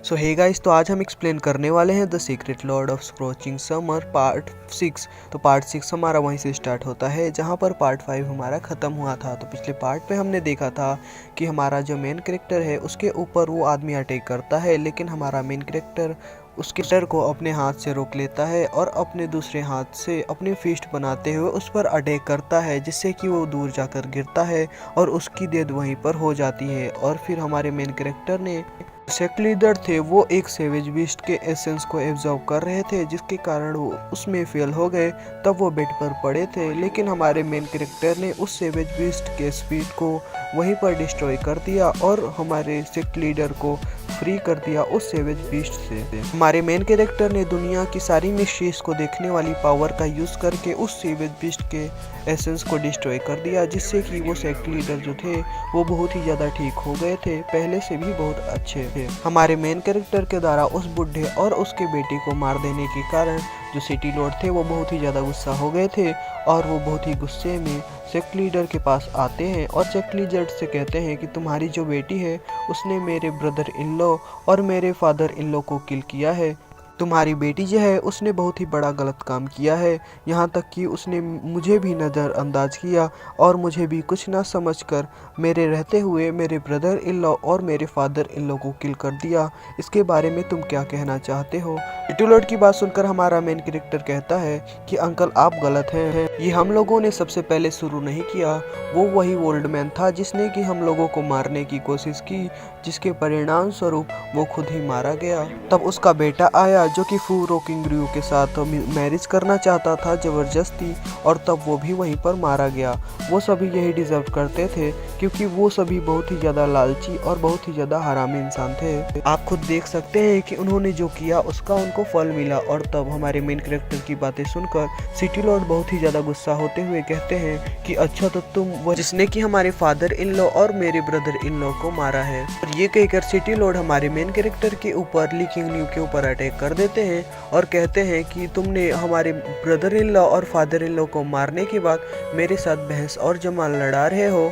सो hey guys, तो आज हम एक्सप्लेन करने वाले हैं the secret Lord of scorching summer part 6। तो पार्ट 6 हमारा वहीं से स्टार्ट होता है जहां पर पार्ट 5 हमारा ख़त्म हुआ था। तो पिछले पार्ट में हमने देखा था कि हमारा जो मेन कैरेक्टर है उसके ऊपर वो आदमी अटैक करता है, लेकिन हमारा मेन कैरेक्टर उसके सर को अपने हाथ से रोक लेता है और अपने दूसरे हाथ से अपनी फिस्ट बनाते हुए उस पर अटैक करता है, जिससे कि वो दूर जाकर गिरता है और उसकी डेथ वहीं पर हो जाती है। और फिर हमारे मेन कैरेक्टर ने सेक्ट लीडर थे वो एक सेवेज बीस्ट के एसेंस को एब्जॉर्ब कर रहे थे, जिसके कारण वो उसमें फेल हो गए। तब वो बेड पर पड़े थे, लेकिन हमारे मेन कैरेक्टर ने उस सेवेज बीस्ट के स्पीड को वहीं पर डिस्ट्रॉय कर दिया और हमारे सेक्ट लीडर को फ्री कर दिया उस सेवेज बीस्ट से। हमारे मेन कैरेक्टर ने दुनिया की सारी मिस्ट्रीज को देखने वाली पावर का यूज करके उस सेवेज बीस्ट के एसेंस को डिस्ट्रॉय कर दिया, जिससे कि वो सेक्ट लीडर जो थे वो बहुत ही ज़्यादा ठीक हो गए थे, पहले से भी बहुत अच्छे थे। हमारे मेन कैरेक्टर के द्वारा उस बुढ़े और उसके बेटी को मार देने के कारण जो सिटी लॉर्ड थे वो बहुत ही ज़्यादा गुस्सा हो गए थे और वो बहुत ही गुस्से में सेक्ट लीडर के पास आते हैं और सेक्ट लीडर से कहते हैं कि तुम्हारी जो बेटी है उसने मेरे ब्रदर इन लॉ और मेरे फादर इन लॉ को किल किया है। तुम्हारी बेटी जो है उसने बहुत ही बड़ा गलत काम किया है, यहाँ तक कि उसने मुझे भी नज़रअंदाज किया और मुझे भी कुछ ना समझकर मेरे रहते हुए मेरे ब्रदर इन लॉ और मेरे फादर इन लॉ को किल कर दिया। इसके बारे में तुम क्या कहना चाहते हो? सिटी लॉर्ड की बात सुनकर हमारा मेन कैरेक्टर कहता है कि अंकल आप गलत हैं, ये हम लोगों ने सबसे पहले शुरू नहीं किया, वो वही ओल्ड मैन था जिसने कि हम लोगों को मारने की कोशिश की, जिसके परिणाम स्वरूप वो खुद ही मारा गया। तब उसका बेटा आया जो कि फू रोकिंग्रियो के साथ मैरिज करना चाहता था जबरदस्ती, और तब वो भी वहीं पर मारा गया। वो सभी यही डिजर्व करते थे क्योंकि वो सभी बहुत ही ज़्यादा लालची और बहुत ही ज़्यादा हरामी इंसान थे। आप खुद देख सकते हैं कि उन्होंने जो किया उसका उनको फल मिला। और तब हमारे मेन कैरेक्टर की बातें सुनकर सिटी लॉर्ड बहुत ही ज़्यादा गुस्सा होते हुए कहते हैं कि अच्छा तो तुम वो जिसने कि हमारे फादर इन लॉ और मेरे ब्रदर इन लॉ को मारा है। और ये कहकर सिटी लॉर्ड हमारे मेन कैरेक्टर के ऊपर ली किंग न्यू के ऊपर अटैक कर देते हैं और कहते हैं कि तुमने हमारे ब्रदर इन लॉ और फादर इन लॉ को मारने के बाद मेरे साथ बहस और जमाल लड़ा रहे हो,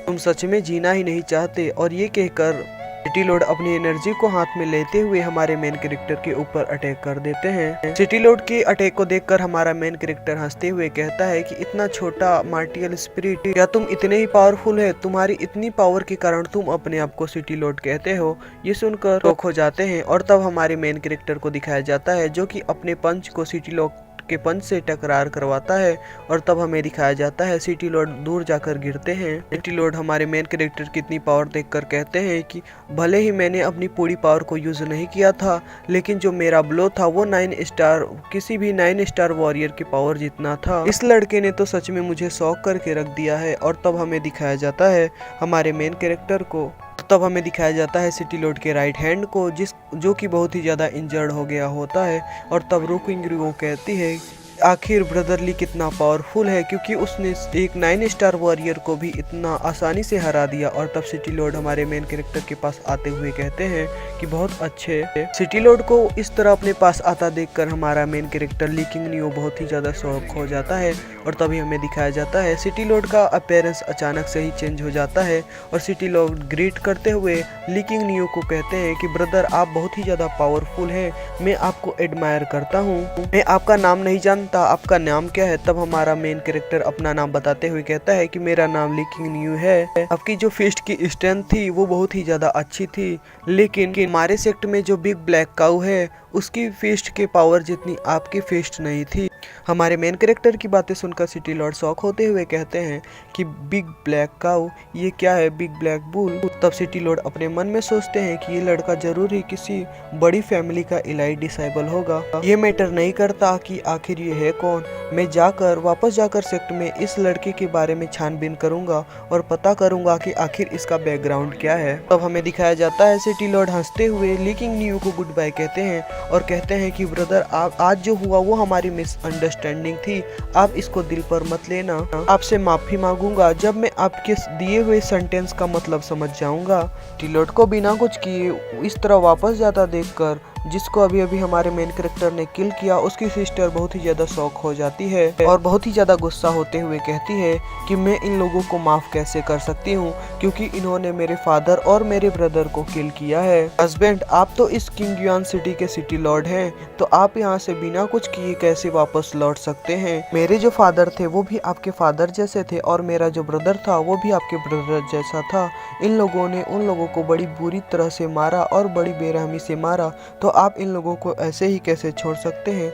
तुम सच में जीना ही नहीं चाहते। और ये कहकर सिटी लॉर्ड अपनी एनर्जी को हाथ में लेते हुए हमारे मेन कैरेक्टर के ऊपर अटैक कर देते हैं। सिटी लॉर्ड के अटैक को देखकर हमारा मेन कैरेक्टर हंसते हुए कहता है कि इतना छोटा मार्टियल स्पिरिट, क्या तुम इतने ही पावरफुल है? तुम्हारी इतनी पावर के कारण तुम अपने आप को सिटी लॉर्ड कहते हो? ये सुनकर शॉक हो जाते हैं। और तब हमारे मेन कैरेक्टर को दिखाया जाता है जो कि अपने पंच को सिटी लॉर्ड के पंच से टकरार करवाता है, और तब हमें दिखाया जाता है सिटी लॉर्ड दूर जाकर गिरते हैं। सिटी लॉर्ड हमारे मेन कैरेक्टर की इतनी पावर देखकर कहते हैं कि भले ही मैंने अपनी पूरी पावर को यूज नहीं किया था, लेकिन जो मेरा ब्लो था वो 9 स्टार किसी भी 9 स्टार वॉरियर की पावर जितना था। इस लड़के ने तो सच में मुझे शॉक करके रख दिया है। और तब हमें दिखाया जाता है हमारे मेन कैरेक्टर को, तब हमें दिखाया जाता है सिटी लॉर्ड के राइट हैंड को जो कि बहुत ही ज़्यादा इंजर्ड हो गया होता है। और तब रोकिंग्रियो कहती है आखिर ब्रदरली कितना पावरफुल है, क्योंकि उसने एक 9 स्टार वॉरियर को भी इतना आसानी से हरा दिया। और तब सिटी लॉर्ड हमारे मेन कैरेक्टर के पास आते हुए कहते हैं कि बहुत अच्छे। सिटी लॉर्ड को इस तरह अपने पास आता देखकर हमारा मेन कैरेक्टर ली किंग न्यू बहुत ही ज़्यादा शॉक हो जाता है। और तभी हमें दिखाया जाता है सिटी लॉर्ड का अपीयरेंस अचानक से ही चेंज हो जाता है और सिटी लॉर्ड ग्रीट करते हुए ली किंग न्यू को कहते हैं कि ब्रदर आप बहुत ही ज़्यादा पावरफुल हैं, मैं आपको एडमायर करता हूँ, मैं आपका नाम नहीं जानता, आपका नाम क्या है? तब हमारा मेन कैरेक्टर अपना नाम बताते हुए कहता है कि मेरा नाम ली किंग न्यू है। आपकी जो फिस्ट की स्ट्रेंथ थी वो बहुत ही ज़्यादा अच्छी थी, लेकिन हमारे सेक्ट में जो बिग ब्लैक काऊ है उसकी फिस्ट के पावर जितनी आपकी फिस्ट नहीं थी। हमारे मेन कैरेक्टर की बातें सुनकर सिटी लॉर्ड शॉक होते हुए कहते हैं कि बिग ब्लैक काऊ ये क्या है, बिग ब्लैक बुल? तब सिटी लॉर्ड अपने मन में सोचते हैं कि ये लड़का जरूर ही किसी बड़ी फैमिली का इलाइट डिसाइबल होगा। ये मैटर नहीं करता कि आखिर ये है कौन, मैं वापस जाकर सेक्ट में इस लड़के के बारे में छानबीन करूंगा और पता करूंगा कि आखिर इसका बैकग्राउंड क्या है। तब हमें दिखाया जाता है सिटी लॉर्ड हंसते हुए ली किंग न्यू को गुड बाय कहते हैं और कहते हैं कि ब्रदर आप आज जो हुआ वो हमारी मिसअंडरस्टैंडिंग थी, आप इसको दिल पर मत लेना, आपसे माफी मांगूंगा जब मैं आपके दिए हुए सेंटेंस का मतलब समझ जाऊंगा। सिटी लॉर्ड को बिना कुछ किए इस तरह वापस जाता देखकर जिसको अभी अभी हमारे मेन कैरेक्टर ने किल किया, उसकी सिस्टर बहुत ही ज़्यादा शॉक हो जाती है और बहुत ही ज़्यादा गुस्सा होते हुए कहती है कि मैं इन लोगों को माफ़ कैसे कर सकती हूँ, क्योंकि इन्होंने मेरे फादर और मेरे ब्रदर को किल किया है। हस्बैंड, आप तो इस किंग युआन सिटी के सिटी लॉर्ड हैं, तो आप यहाँ से बिना कुछ किए कैसे वापस लौट सकते हैं? मेरे जो फादर थे वो भी आपके फादर जैसे थे और मेरा जो ब्रदर था वो भी आपके ब्रदर जैसा था। इन लोगों ने उन लोगों को बड़ी बुरी तरह से मारा और बड़ी बेरहमी से मारा, तो आप इन लोगों को ऐसे ही कैसे छोड़ सकते हैं?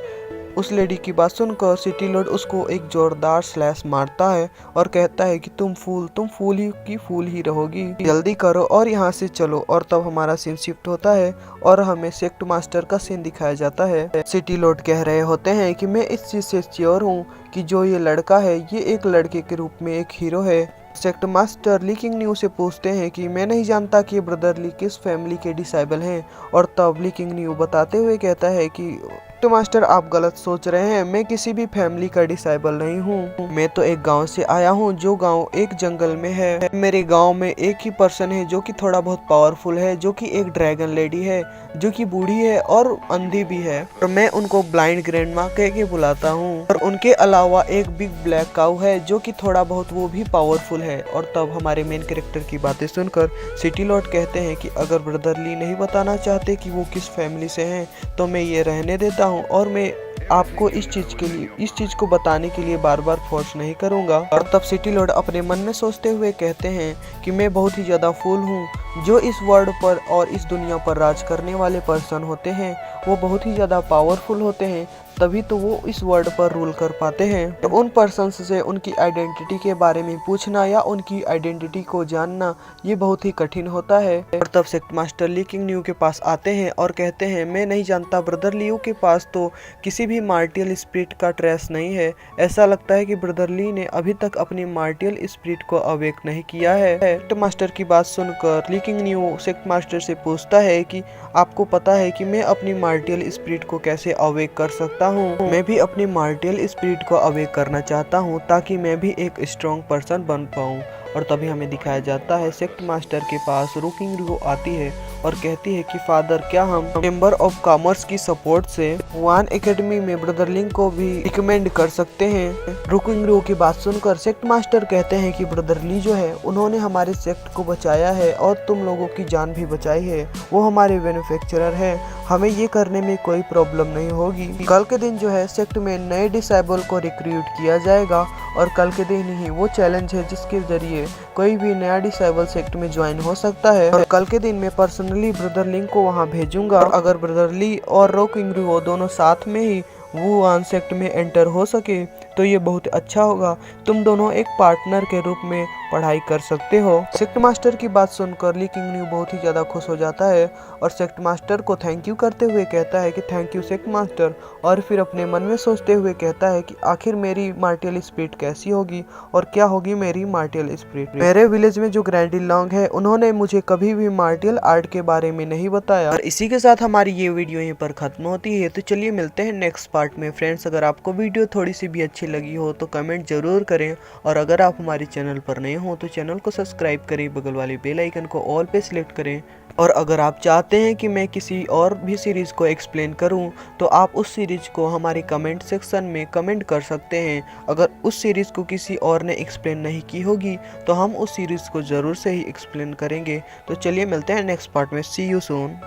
उस लेडी की बात सुनकर सिटी लॉर्ड उसको एक जोरदार स्लैश मारता है और कहता है कि तुम फूल ही की फूल ही रहोगी, जल्दी करो और यहाँ से चलो। और तब हमारा सीन शिफ्ट होता है और हमें सेक्ट मास्टर का सीन दिखाया जाता है। सिटी लॉर्ड कह रहे होते हैं कि मैं इस चीज से श्योर हूँ कि जो ये लड़का है ये एक लड़के के रूप में एक हीरो है। सेक्ट मास्टर ली किंग न्यू से पूछते हैं कि मैं नहीं जानता कि ब्रदर ली किस फैमिली के डिसाइबल हैं, और तब ली किंग न्यू बताते हुए कहता है कि तो मास्टर आप गलत सोच रहे हैं, मैं किसी भी फैमिली का डिसाइबल नहीं हूँ। मैं तो एक गांव से आया हूँ जो गांव एक जंगल में है। मेरे गांव में एक ही पर्सन है जो कि थोड़ा बहुत पावरफुल है, जो कि एक ड्रैगन लेडी है जो कि बूढ़ी है और अंधी भी है, और मैं उनको ब्लाइंड ग्रैंडमा कह के बुलाता हूँ। और उनके अलावा एक बिग ब्लैक काऊ है जो कि थोड़ा बहुत वो भी पावरफुल है। और तब हमारे मेन कैरेक्टर की बातें सुनकर सिटी लॉर्ड कहते हैं कि अगर ब्रदर ली नहीं बताना चाहते कि वो किस फैमिली से हैं तो मैं ये रहने देता हूँ और मैं आपको इस चीज को बताने के लिए बार बार फोर्स नहीं करूंगा। और तब सिटी लॉर्ड अपने मन में सोचते हुए कहते हैं कि मैं बहुत ही ज्यादा फूल हूँ। जो इस वर्ल्ड पर और इस दुनिया पर राज करने वाले पर्सन होते हैं वो बहुत ही ज्यादा पावरफुल होते हैं, तभी तो वो इस वर्ल्ड पर रूल कर पाते हैं। तो उन पर्सन से उनकी आइडेंटिटी के बारे में पूछना या उनकी आइडेंटिटी को जानना ये बहुत ही कठिन होता है। और तब सेक्ट मास्टर ली किंग न्यू के पास आते हैं और कहते हैं मैं नहीं जानता, ब्रदर लियो के पास तो किसी भी मार्टियल स्पिरिट का ट्रेस नहीं है। ऐसा लगता है कि ब्रदर ली ने अभी तक अपनी मार्टियल स्पिरिट को अवेक नहीं किया है। सेक्ट मास्टर की बात सुनकर ली किंग न्यू सेक्ट मास्टर से पूछता है कि आपको पता है कि मैं अपनी मार्टियल स्पिरिट को कैसे अवेक कर सकता हूँ? मैं भी अपनी मार्टियल स्पिरिट को अवेक करना चाहता हूँ ताकि मैं भी एक स्ट्रॉन्ग पर्सन बन पाऊँ। और तभी हमें दिखाया जाता है सेक्ट मास्टर के पास रुकिंग रू आती है और कहती है कि फादर, क्या हम चेंबर ऑफ कॉमर्स की सपोर्ट से वन एकेडमी में ब्रदर लिंग को भी रिकमेंड कर सकते हैं? रुकिंग रू की बात सुनकर सेक्ट मास्टर कहते हैं कि ब्रदर ली जो है उन्होंने हमारे सेक्ट को बचाया है और तुम लोगों की जान भी बचाई है, वो हमारे मैन्युफैक्चरर है, हमें ये करने में कोई प्रॉब्लम नहीं होगी। कल के दिन जो है सेक्ट में नए डिसाइबल को रिक्रूट किया जाएगा और कल के दिन ही वो चैलेंज है जिसके जरिए कोई भी नया डिसाइबल सेक्ट में ज्वाइन हो सकता है। और कल के दिन मैं पर्सनली ब्रदर लिंग को वहां भेजूंगा। और अगर ब्रदर ली और रुकिंग रू दोनों साथ में ही वुआन सेक्ट में एंटर हो सके तो ये बहुत अच्छा होगा। तुम दोनों एक पार्टनर के रूप में पढ़ाई कर सकते हो। सेक्ट मास्टर की बात सुनकर ली किंग न्यू बहुत ही ज्यादा खुश हो जाता है और सेक्ट मास्टर को थैंक यू करते हुए कहता है कि थैंक यू सेक्ट मास्टर। और फिर अपने मन में सोचते हुए कहता है कि आखिर मेरी मार्टियल स्पिरिट कैसी होगी और क्या होगी मेरी मार्टियल स्पिरिट। मेरे विलेज में जो ग्रैंडी लॉन्ग है उन्होंने मुझे कभी भी मार्टियल आर्ट के बारे में नहीं बताया। और इसी के साथ हमारी ये वीडियो यहीं पर खत्म होती है। तो चलिए मिलते हैं नेक्स्ट पार्ट में। फ्रेंड्स, अगर आपको वीडियो थोड़ी सी भी अच्छी लगी हो तो कमेंट जरूर करें, और अगर आप हमारे चैनल पर नए हो तो चैनल को सब्सक्राइब करें, बगल वाले बेल आइकन को ऑल पे सिलेक्ट करें। और अगर आप चाहते हैं कि मैं किसी और भी सीरीज़ को एक्सप्लेन करूं तो आप उस सीरीज़ को हमारे कमेंट सेक्शन में कमेंट कर सकते हैं। अगर उस सीरीज़ को किसी और ने एक्सप्लेन नहीं की होगी तो हम उस सीरीज़ को ज़रूर से ही एक्सप्लेन करेंगे। तो चलिए मिलते हैं नेक्स्ट पार्ट में। सी यू सून।